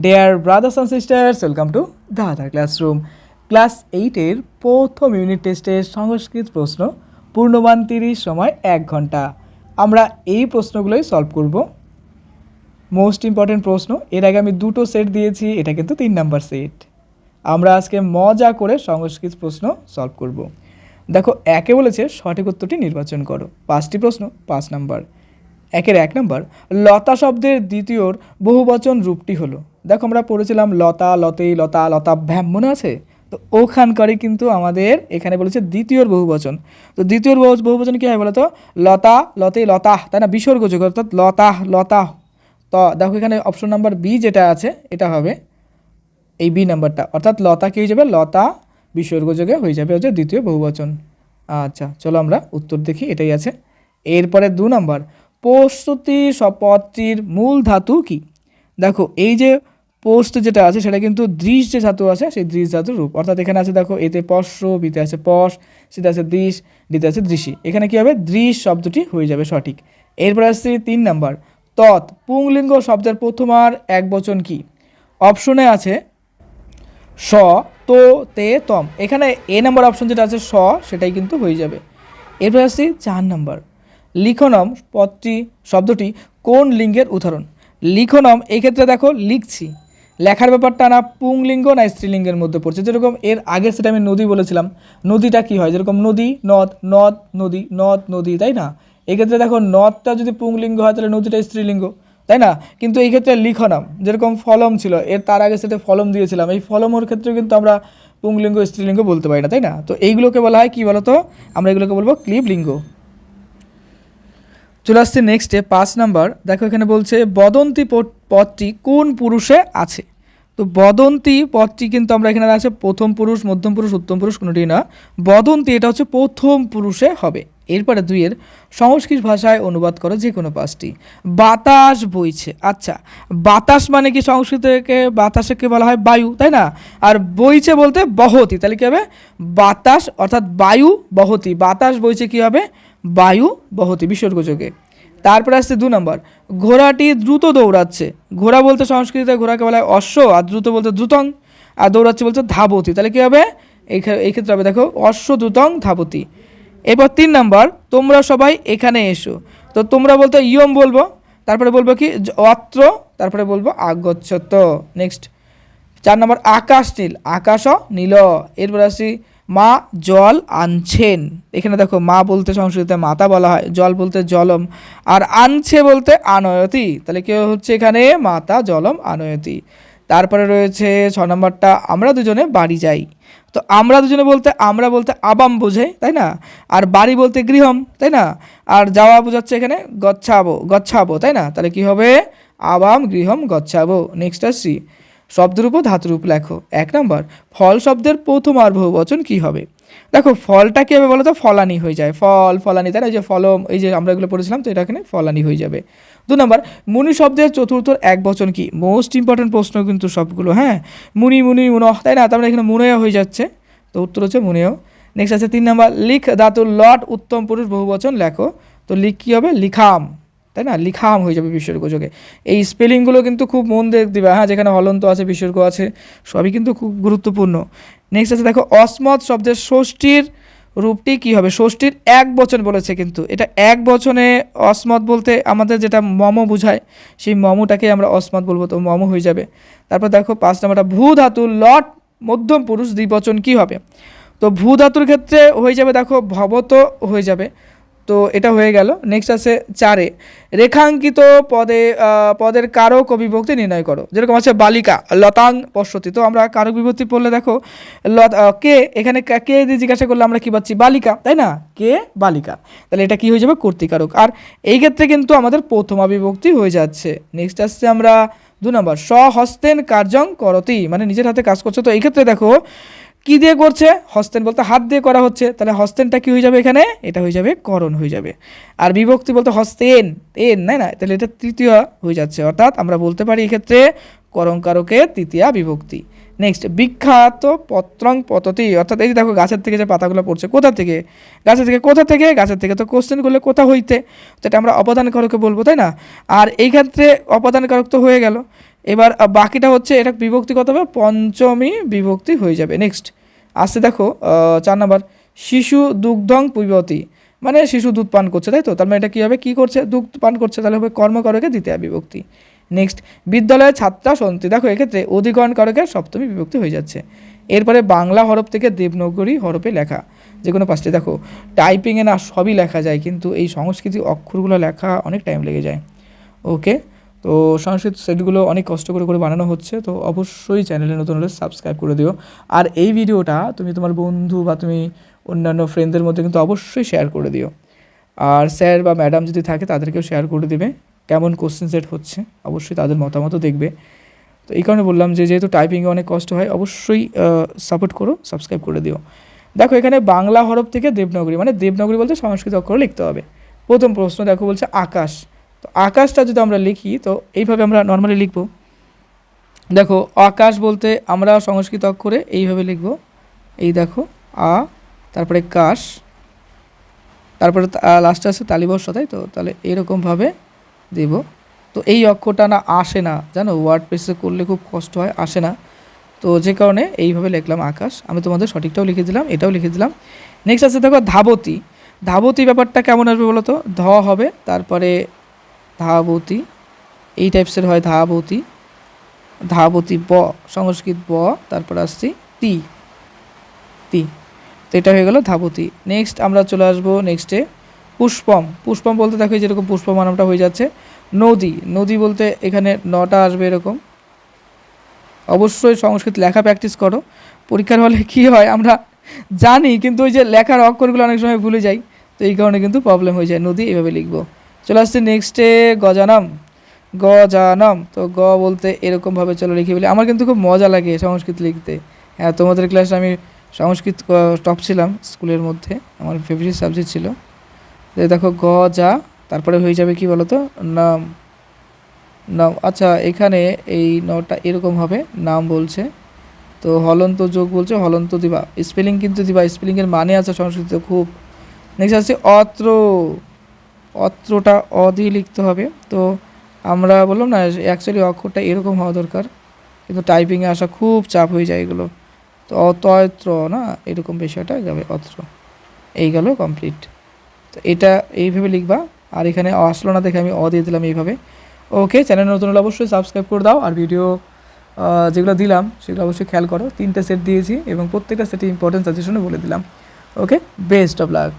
Dear brothers and sisters, welcome to the other classroom. Class 8-এর প্রথম unit টেস্টের সংস্কৃত প্রশ্ন পূর্ণমান 30 সময় 1 ঘন্টা। আমরা এই প্রশ্নগুলোই সলভ করব। মোস্ট ইম্পর্টেন্ট প্রশ্ন। এর আগে আমি দুটো সেট দিয়েছি, এটা কিন্তু 3 নাম্বার সেট। আমরা আজকে মজা করে সংস্কৃত প্রশ্ন সলভ করব। দেখো, একে বলেছে সঠিক উত্তরটি নির্বাচন করো। 5টি প্রশ্ন, 5 নাম্বার। 1 নাম্বার, লতা শব্দের দ্বিতীয়র বহুবচন রূপটি হলো। দেখো, আমরা পড়েছিলাম লতা, লতেই, লতা, লতাভ্যাম, মনে আছে? তো ওখানকারই কিন্তু আমাদের এখানে বলেছে দ্বিতীয়র বহুবচন। তো দ্বিতীয়র বহুবচন কী হয় বলো তো? লতা, লতেই, লতা, তাই না? বিসর্গযোগ, অর্থাৎ লতা, লতা। তো দেখো, এখানে অপশন নাম্বার বি যেটা আছে এটা হবে এই বি নাম্বারটা, অর্থাৎ লতা কী হয়ে যাবে? লতা বিসর্গযোগে হয়ে যাবে হচ্ছে দ্বিতীয় বহুবচন। আচ্ছা, চলো আমরা উত্তর দেখি, এটাই আছে। এরপরে 2 নাম্বার, প্রস্তুতি পদটির মূল ধাতু কি? দেখো, এই যে পোস্ট যেটা আছে সেটা কিন্তু দৃশ যে ধাতু আছে সেই দৃশ ধাতুর রূপ, অর্থাৎ এখানে আছে দেখো, এতে পশ্র, বিতে আছে পশ, সিতে আছে দৃশ, ডিতে আছে দৃশি। এখানে কী হবে? দৃশ শব্দটি হয়ে যাবে সঠিক। এরপর আসছে 3 নাম্বার, তৎ পুংলিঙ্গ শব্দের প্রথমার একবচন কি? অপশনে আছে স, তো, তে, তম। এখানে এ নাম্বার অপশন যেটা আছে স, সেটাই কিন্তু হয়ে যাবে। এরপর আসছি 4 নাম্বার, লিখনম পদটি শব্দটি কোন লিঙ্গের উদাহরণ? লিখনম এই ক্ষেত্রে দেখো লিখছি, লেখার ব্যাপারটা না পুংলিঙ্গ না স্ত্রীলিঙ্গের মধ্যে পড়ছে। যেরকম এর আগের সেটা আমি নদী বলেছিলাম, নদীটা কি হয়? যেরকম নদী, নদ, নদ, নদী, নদ, নদী, তাই না? এক্ষেত্রে দেখো, নদটা যদি পুংলিঙ্গ হয় তাহলে নদীটা স্ত্রীলিঙ্গ, তাই না? কিন্তু এই ক্ষেত্রে লিখনম, যেরকম ফলম ছিল, এর তার আগে সেটা ফলম দিয়েছিলাম, এই ফলমের ক্ষেত্রে কিন্তু আমরা পুংলিঙ্গ স্ত্রীলিঙ্গ বলতে পারি না, তাই না? তো এইগুলোকে বলা হয় কি বলতো? আমরা এগুলোকে বলবো ক্লীবলিঙ্গ। চলে আসছে নেক্সটে 5 নাম্বার। দেখো, এখানে বলছে বদন্তি পদটি কোন পুরুষে আছে? তো বদন্তি পদটি কিন্তু আমরা এখানে আছে প্রথম পুরুষ, মধ্যম পুরুষ, উত্তম পুরুষ, কোনোটি না। বদন্তি এটা হচ্ছে প্রথম পুরুষে হবে। এরপরে 2 সংস্কৃত ভাষায় অনুবাদ করো যে কোনো 5টি। বাতাস বইছে। আচ্ছা, বাতাস মানে কি? সংস্কৃতকে বাতাসকে বলা হয় বায়ু, তাই না? আর বইছে বলতে বহতি, তাহলে কী হবে? বাতাস অর্থাৎ বায়ু বহতি, বাতাস বইছে কী হবে? বায়ু বহতি বিসর্গযোগে। তারপরে আসছে 2 নম্বর, ঘোড়াটি দ্রুত দৌড়াচ্ছে। ঘোড়া বলতে সংস্কৃতে ঘোড়াকে বলা হয় অশ্ব, আর দ্রুত বলতে দ্রুতং, আর দৌড়াচ্ছে বলতে ধাবতি। তাহলে কী হবে? এই ক্ষেত্রে হবে দেখো অশ্ব দ্রুতং ধাবতি। এরপর 3 নম্বর, তোমরা সবাই এখানে এসো। তো তোমরা বলতে ইয়ম বলবো, তারপরে বলবো কি অত্র, তারপরে বলবো আগচ্ছত। নেক্সট 4 নম্বর, আকাশ নীল, আকাশ নীল। এরপর আসি মা জল আনছেন। এখানে দেখো, মা বলতে সংস্কৃতে মাতা বলা হয়, জল বলতে জলম, আর আনছে বলতে আনয়তি। তাহলে কেউ হচ্ছে এখানে মাতা জলম আনয়তি। তারপরে রয়েছে 6 নম্বরটা, আমরা দুজনে বাড়ি যাই। তো আমরা দুজনে বলতে আমরা বলতে আবাম বোঝে, তাই না? আর বাড়ি বলতে গৃহম, তাই না? আর যাওয়া বোঝাচ্ছে এখানে গচ্ছাবো, গচ্ছাবো, তাই না? তাহলে কি হবে? আবাম গৃহম গচ্ছাবো। নেক্সট আসছি, শব্দরূপ ও ধাতুরূপ লেখো। 1 নম্বর, ফল শব্দের প্রথম আর বহুবচন কি হবে? দেখো, ফলটা কী হবে বলো তো? ফলানি হয়ে যায়, ফল, ফলানি, তাই না? এই যে ফলম, এই যে আমরা এগুলো পড়েছিলাম, তো এটা এখানে ফলানি হয়ে যাবে। 2 নম্বর, মুনি শব্দের চতুর্থর একবচন কি? মোস্ট ইম্পর্টেন্ট প্রশ্ন কিন্তু সবগুলো, হ্যাঁ। মুনি, মুনি, মুন, তাই না? তার মানে এখানে মুনেয় হয়ে যাচ্ছে, তো উত্তর হচ্ছে মুনেয়। নেক্সট আছে 3 নম্বর, লিখ ধাতুর লট উত্তম পুরুষ বহুবচন লেখো। তো লিখ কী হবে? লিখাম, তাই না? লিখাম হয়ে যাবে বিসর্গযোগে। এই স্পেলিংগুলো কিন্তু খুব মন দিয়ে দিবা, হ্যাঁ। যেখানে হলন্ত আছে, বিসর্গ আছে, সবই কিন্তু খুব গুরুত্বপূর্ণ। নেক্সট আছে দেখো, অসমত শব্দের ষষ্ঠীর রূপটি কী হবে? ষষ্ঠীর এক বচন বলেছে, কিন্তু এটা এক বচনে অসমত বলতে আমাদের যেটা মম বোঝায়, সেই মমটাকে আমরা অসমত বলবো, তো মম হয়ে যাবে। তারপর দেখো 5 নম্বরটা, ভূ ধাতু লট মধ্যম পুরুষ দ্বিবচন কী হবে? তো ভূ ধাতুর ক্ষেত্রে হয়ে যাবে দেখো ভবত হয়ে যাবে, তো এটা হয়ে গেল। নেক্সট আছে 4, রেখাঙ্কিত পদের কারক ও বিভক্তি নির্ণয় করো। যেরকম আছে বালিকা, লতাং পশ্যতি। তো আমরা কারক বিভক্তি পড়লে দেখো কে, এখানে কে দিয়ে জিজ্ঞাসা করলে আমরা কী পাচ্ছি? বালিকা, তাই না? কে বালিকা, তাহলে এটা কি হয়ে যাবে? কর্তৃকারক। আর এই ক্ষেত্রে কিন্তু আমাদের প্রথমা বিভক্তি হয়ে যাচ্ছে। নেক্সট আসছে আমরা 2 নম্বর, স্বহস্তেন কার্যং করতি, মানে নিজের হাতে কাজ করছে। তো এই ক্ষেত্রে দেখো কি দিয়ে করছে? হস্তেন বলতে হাত দিয়ে করা হচ্ছে, তাহলে হস্তেনটা কি হয়ে যাবে এখানে? এটা হয়ে যাবে করণ হয়ে যাবে। আর বিভক্তি বলতে হস্তেন, তেন, তাই না? তাহলে এটা তৃতীয় হয়ে যাচ্ছে, অর্থাৎ আমরা বলতে পারি এক্ষেত্রে করণকারকের তৃতীয়া বিভক্তি। নেক্সট, বিখ্যাত পত্রং পততি, অর্থাৎ এই যে দেখো গাছের থেকে যে পাতাগুলো পড়ছে, কোথা থেকে? গাছের থেকে। কোথা থেকে? গাছের থেকে। তো কোশ্চেন করলে কোথা হইতে, যেটা আমরা অপদান কারকে বলবো, তাই না? আর এই ক্ষেত্রে অপদান কারক তো হয়ে গেল। এবার বাকিটা হচ্ছে এটা বিভক্তি কত হবে, পঞ্চমী বিভক্তি হয়ে যাবে। নেক্সট আসছে দেখো 4 নাম্বার, শিশু দুগ্ধং পিবতি, মানে শিশু দুধ পান করছে, তাই তো? তার মানে এটা কী হবে, কী করছে, দুধ পান করছে, তাহলে হবে কর্মকারকে দ্বিতীয়া বিভক্তি। নেক্সট বিদ্যালয়ে ছাত্রা সন্তি, দেখো এক্ষেত্রে অধিকরণ কারকের সপ্তমী বিভক্তি হয়ে যাচ্ছে। এরপরে বাংলা হরফ থেকে দেবনাগরী হরফে লেখা যে কোনো পাঁচটি, দেখো টাইপিংয়ে না সবই লেখা যায়, কিন্তু এই সংস্কৃতি অক্ষরগুলো লেখা অনেক টাইম লেগে যায়। ওকে, তো সংস্কৃত সেটগুলো অনেক কষ্ট করে করে বানানো হচ্ছে, তো অবশ্যই চ্যানেলে নতুন হলে সাবস্ক্রাইব করে দিও। আর এই ভিডিওটা তুমি তোমার বন্ধু বা তুমি অন্যান্য ফ্রেন্ডদের মধ্যে কিন্তু অবশ্যই শেয়ার করে দিও। আর স্যার বা ম্যাডাম যদি থাকে তাদেরকেও শেয়ার করে দেবে, কেমন কোশ্চেন সেট হচ্ছে অবশ্যই তাদের মতামতও দেখবে। তো এই কারণে বললাম যে যেহেতু টাইপিংয়ে অনেক কষ্ট হয়, অবশ্যই সাপোর্ট করো, সাবস্ক্রাইব করে দিও। দেখো এখানে বাংলা হরফ থেকে দেবনাগরী, মানে দেবনাগরী বলতে সংস্কৃত অক্ষর লিখতে হবে। প্রথম প্রশ্ন দেখো বলছে আকাশ, তো আকাশটা যদি আমরা লিখি তো এইভাবে আমরা নর্মালি লিখব। দেখো আকাশ বলতে আমরা সংস্কৃত অক্ষরে এইভাবে লিখব, এই দেখো আ, তারপরে কাশ, তারপরে লাস্টে আছে তালিবর্ষ, তাই তো? তাহলে এরকমভাবে দেব। তো এই অক্ষরটা না আসে না, জানো, ওয়ার্ড প্রেসে করলে খুব কষ্ট হয়, আসে না। তো যে কারণে এইভাবে লিখলাম আকাশ। আমি তোমাদের সঠিকটাও লিখে দিলাম, এটাও লিখে দিলাম। নেক্সট আছে দেখো ধাবতী, ধাবতী ব্যাপারটা কেমন আসবে বলো তো, ধ হবে, তারপরে ধাবতী, এই টাইপসের হয় ধাবতী, ধাবতী ব, সংস্কৃত ব, তারপর আসছি তি, তি, তো এটা হয়ে গেল ধাবতী। নেক্সট আমরা চলে আসবো নেক্সটে পুষ্পম, পুষ্পম বলতে দেখো যেরকম পুষ্পম নামটা হয়ে যাচ্ছে। নদী, নদী বলতে এখানে নটা আসবে এরকম। অবশ্যই সংস্কৃত লেখা প্র্যাকটিস করো, পরীক্ষার হলে কী হয় আমরা জানি, কিন্তু ওই যে লেখার অক্ষরগুলো অনেক সময় ভুলে যাই, তো এই কারণে কিন্তু প্রবলেম হয়ে যায়। নদী এইভাবে লিখবো। চলে আসছে নেক্সটে গজানম, গজানম, তো গ বলতে এরকমভাবে চলো লিখে বলি। আমার কিন্তু খুব মজা লাগে সংস্কৃত লিখতে। হ্যাঁ, তোমাদের ক্লাসে আমি সংস্কৃত টপ ছিলাম স্কুলের মধ্যে, আমার ফেভারিট সাবজেক্ট ছিল। দেখো গ যা, তারপরে হয়ে যাবে কি বলো তো, নাম, নাম। আচ্ছা এখানে এই নটা এরকম হবে, নাম বলছে, তো হলন্ত যোগ বলছে, হলন্ত দিবা, স্পেলিং কিন্তু দিবা, স্পেলিংয়ের মানে আছে সংস্কৃত খুব। নেক্সট আছে অত্র, অত্রটা অ দিয়ে লিখতে হবে। তো আমরা বললাম না অ্যাকচুয়ালি অক্ষরটা এরকম হওয়া দরকার, কিন্তু টাইপিংয়ে আসা খুব চাপ হয়ে যায় এগুলো। তো অতয়ত্র না, এরকম বিষয়টা যাবে, অত্র, এই গেল কমপ্লিট। তো এটা এইভাবে লিখবা, আর এখানে আসলো না দেখে আমি অ দিয়ে দিলাম এইভাবে। ওকে, চ্যানেল নতুন হলে অবশ্যই সাবস্ক্রাইব করে দাও, আর ভিডিও যেগুলো দিলাম সেগুলো অবশ্যই খেয়াল করো। 3টে সেট দিয়েছি এবং প্রত্যেকটা সেটে ইম্পর্টেন্ট সাজেশনে বলে দিলাম। ওকে, বেস্ট অফ লাক।